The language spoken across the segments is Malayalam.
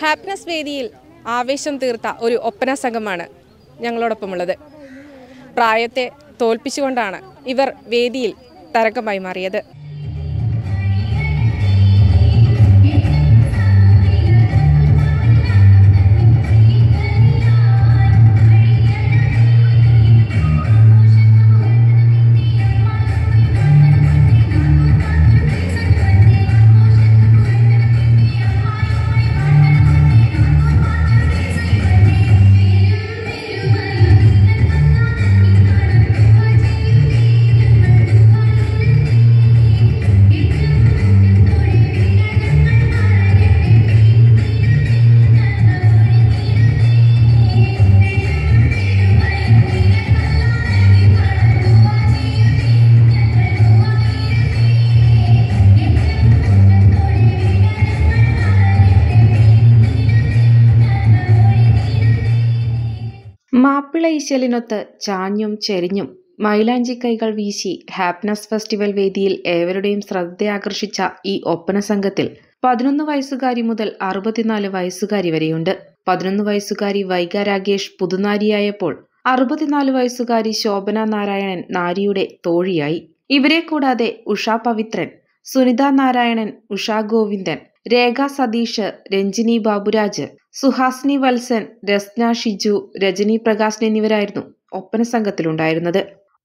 ഹാപ്പിനെസ് വേദിയിൽ ആവേശം തീർത്ത ഒരു ഒപ്പന സംഘമാണ് ഞങ്ങളോടൊപ്പമുള്ളത്. പ്രായത്തെ തോൽപ്പിച്ചുകൊണ്ടാണ് ഇവർ വേദിയിൽ തരംഗമായി മാറിയത്. മാപ്പിള ഈശലിനൊത്ത് ചാഞ്ഞും ചെരിഞ്ഞും മൈലാഞ്ചി കൈകൾ വീശി ഹാപ്പിനെസ് ഫെസ്റ്റിവൽ വേദിയിൽ ഏവരുടെയും ശ്രദ്ധയാകർഷിച്ച ഈ ഒപ്പന സംഘത്തിൽ 11 വയസ്സുകാരി മുതൽ 64 വയസ്സുകാരി വരെയുണ്ട്. 11 വയസ്സുകാരി വൈഗ രാഗേഷ് പുതുനാരിയായപ്പോൾ 64 വയസ്സുകാരി ശോഭന നാരായണൻ നാരിയുടെ തോഴിയായി. ഇവരെ കൂടാതെ ഉഷാ പവിത്രൻ, സുനിത നാരായണൻ, ഉഷാ ഗോവിന്ദൻ, രേഖ സതീഷ്, രഞ്ജിനി ബാബുരാജ്, സുഹാസിനി വത്സൻ, രസ്ന ഷിജു, രജനി പ്രകാശൻ എന്നിവരായിരുന്നു ഒപ്പന സംഘത്തിലുണ്ടായിരുന്നത്.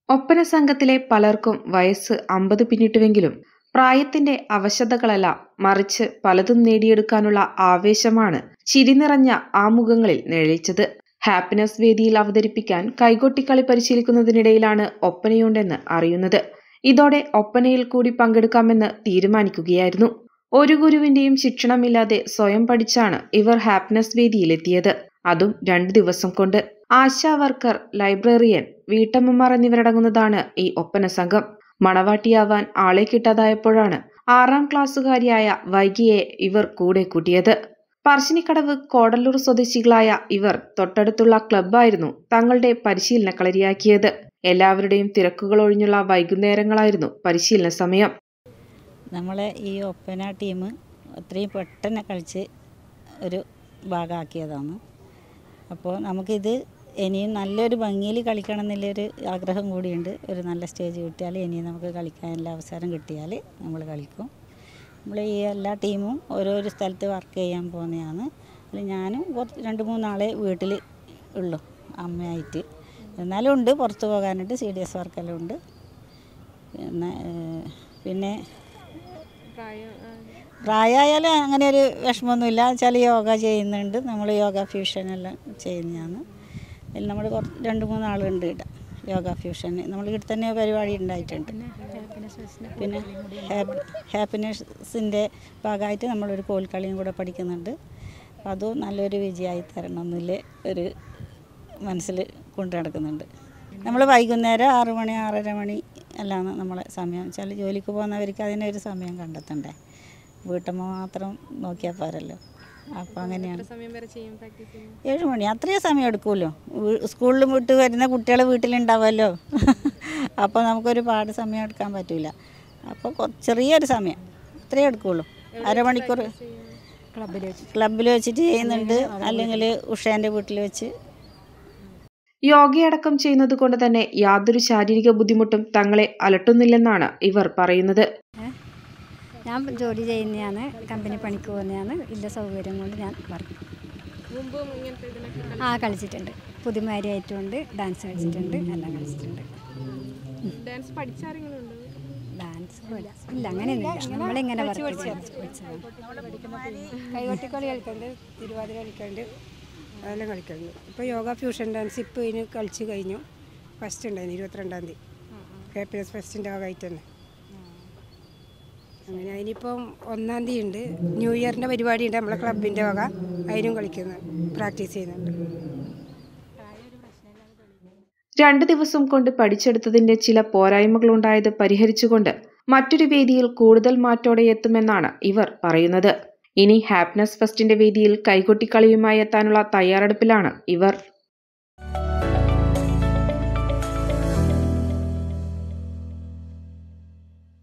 ഒപ്പന സംഘത്തിലെ പലർക്കും വയസ്സ് 50 പിന്നിട്ടുവെങ്കിലും പ്രായത്തിന്റെ അവശതകളല്ല, മറിച്ച് പലതും നേടിയെടുക്കാനുള്ള ആവേശമാണ് ചിരി നിറഞ്ഞ ആ മുഖങ്ങളിൽ നിഴലിച്ചത്. ഹാപ്പിനെസ് വേദിയിൽ അവതരിപ്പിക്കാൻ കൈകൊട്ടിക്കളി പരിശീലിക്കുന്നതിനിടയിലാണ് ഒപ്പനയുണ്ടെന്ന് അറിയുന്നത്. ഇതോടെ ഒപ്പനയിൽ കൂടി പങ്കെടുക്കാമെന്ന് തീരുമാനിക്കുകയായിരുന്നു. ഒരു ഗുരുവിന്റെയും ശിക്ഷണമില്ലാതെ സ്വയം പഠിച്ചാണ് ഇവർ ഹാപ്പിനെസ് വേദിയിലെത്തിയത്. അതും 2 ദിവസം കൊണ്ട്. ആശാ വർക്കർ, ലൈബ്രറിയൻ, വീട്ടമ്മമാർ എന്നിവരടങ്ങുന്നതാണ് ഈ ഒപ്പന സംഘം. മണവാട്ടിയാവാൻ ആളെ കിട്ടാതായപ്പോഴാണ് 6ാം ക്ലാസ്സുകാരിയായ വൈകിയെ ഇവർ കൂടെ കൂട്ടിയത്. പറശ്ശിനിക്കടവ് കോടല്ലൂർ സ്വദേശികളായ ഇവർ തൊട്ടടുത്തുള്ള ക്ലബ്ബായിരുന്നു തങ്ങളുടെ പരിശീലന കളരിയാക്കിയത്. എല്ലാവരുടെയും തിരക്കുകൾ ഒഴിഞ്ഞുള്ള വൈകുന്നേരങ്ങളായിരുന്നു പരിശീലന സമയം. നമ്മളെ ഈ ഒപ്പന ടീം അത്രയും പെട്ടെന്ന് കളിച്ച് ഒരു ഭാഗമാക്കിയതാണ്. അപ്പോൾ നമുക്കിത് ഇനിയും നല്ലൊരു ഭംഗിയിൽ കളിക്കണം എന്നുള്ളൊരു ആഗ്രഹം കൂടിയുണ്ട്. ഒരു നല്ല സ്റ്റേജ് കിട്ടിയാൽ ഇനിയും നമുക്ക് കളിക്കാനുള്ള അവസരം കിട്ടിയാൽ നമ്മൾ കളിക്കും. നമ്മൾ ഈ എല്ലാ ടീമും ഓരോരോ സ്ഥലത്ത് വർക്ക് ചെയ്യാൻ പോകുന്നതാണ്. അതിൽ ഞാനും 2-3 ആളെ വീട്ടിൽ ഉള്ളു അമ്മയായിട്ട്. എന്നാലും ഉണ്ട് പുറത്ത് പോകാനായിട്ട് CDS വർക്കെല്ലാം ഉണ്ട്. പിന്നെ പ്രായമായാലും അങ്ങനെ ഒരു വിഷമമൊന്നുമില്ല. വെച്ചാൽ യോഗ ചെയ്യുന്നുണ്ട്, നമ്മൾ യോഗ ഫ്യൂഷനെല്ലാം ചെയ്യുന്നതാണ്. അതിൽ നമ്മൾ 2-3 ആളുണ്ട് ഇവിടെ യോഗ ഫ്യൂഷൻ. നമ്മൾ ഇവിടെ തന്നെ പരിപാടി ഉണ്ടായിട്ടുണ്ട്. പിന്നെ ഹാപ്പിനെസ്സിൻ്റെ ഭാഗമായിട്ട് നമ്മളൊരു കോൽക്കളിയും കൂടെ പഠിക്കുന്നുണ്ട്. അതും നല്ലൊരു വിജയമായി തരണമെന്നില്ല ഒരു മനസ്സിൽ കൊണ്ടു നടക്കുന്നുണ്ട്. നമ്മൾ വൈകുന്നേരം 6 മണി 6:30 മണി എല്ലാം നമ്മളെ സമയം. വെച്ചാൽ ജോലിക്ക് പോകുന്നവർക്ക് അതിനൊരു സമയം കണ്ടെത്തണ്ടേ. വീട്ടമ്മ മാത്രം നോക്കിയാൽ പോരല്ലോ. അപ്പോൾ അങ്ങനെയാണ്. 7 മണി അത്രയും സമയം എടുക്കുമല്ലോ. സ്കൂളിൽ വിട്ട് വരുന്ന കുട്ടികൾ വീട്ടിലുണ്ടാവുമല്ലോ. അപ്പോൾ നമുക്കൊരുപാട് സമയം എടുക്കാൻ പറ്റില്ല. അപ്പോൾ ചെറിയൊരു സമയം അത്രയേ എടുക്കുകയുള്ളൂ. അരമണിക്കൂർ ക്ലബ്ബിൽ വെച്ചിട്ട് ചെയ്യുന്നുണ്ട്, അല്ലെങ്കിൽ ഉഷേൻ്റെ വീട്ടിൽ വെച്ച്. യോഗയടക്കം ചെയ്യുന്നത് കൊണ്ട് തന്നെ യാതൊരു ശാരീരിക ബുദ്ധിമുട്ടും തങ്ങളെ അലട്ടുന്നില്ലെന്നാണ് ഇവർ പറയുന്നത്. ഞാൻ ജോലി ചെയ്യുന്നതാണ്, കമ്പനി പണിക്ക് പോകുന്നതാണ്. ഇല്ല സൗകര്യം കൊണ്ട് ഞാൻ പറഞ്ഞു. കളിച്ചിട്ടുണ്ട്. പുതുമാരിയായിട്ടുണ്ട്, ഡാൻസ് കളിച്ചിട്ടുണ്ട്, എല്ലാം കളിച്ചിട്ടുണ്ട്. ഡാൻസ് ഇല്ല അങ്ങനെയൊന്നുമില്ല. നമ്മളിങ്ങനെ കൈകൊട്ടിക്കളി കളിക്കുന്നുണ്ട്, തിരുവാതിര കളിക്കുന്നുണ്ട്, അതെല്ലാം കളിക്കുന്നുണ്ട്. ഇപ്പോൾ യോഗ ഫ്യൂഷൻ ഡാൻസ് ഇപ്പോൾ ഇതിന് കളിച്ച് കഴിഞ്ഞു. ഫസ്റ്റ് ഉണ്ടായിരുന്നു 22-ാം തീയതി ഹാപ്പിനെസ് ഫെസ്റ്റിൻ്റെ ഭാഗമായിട്ട് തന്നെ. അങ്ങനെ അതിനിപ്പം 1-ാം തീയതി ഉണ്ട്, ന്യൂ ഇയറിൻ്റെ പരിപാടി ഉണ്ട് നമ്മളെ ക്ലബിൻ്റെ വക. അതിനും കളിക്കുന്നു, പ്രാക്ടീസ് ചെയ്യുന്നുണ്ട്. 2 ദിവസം കൊണ്ട് പഠിച്ചെടുത്തതിന്റെ ചില പോരായ്മകളുണ്ടായത് പരിഹരിച്ചുകൊണ്ട് മറ്റൊരു വേദിയിൽ കൂടുതൽ മാറ്റോടെ എത്തുമെന്നാണ് ഇവർ പറയുന്നത്. ഇനി ഹാപ്പിനെസ് ഫെസ്റ്റിന്റെ വേദിയിൽ കൈകൊട്ടിക്കളിയുമായി എത്താനുള്ള തയ്യാറെടുപ്പിലാണ് ഇവർ.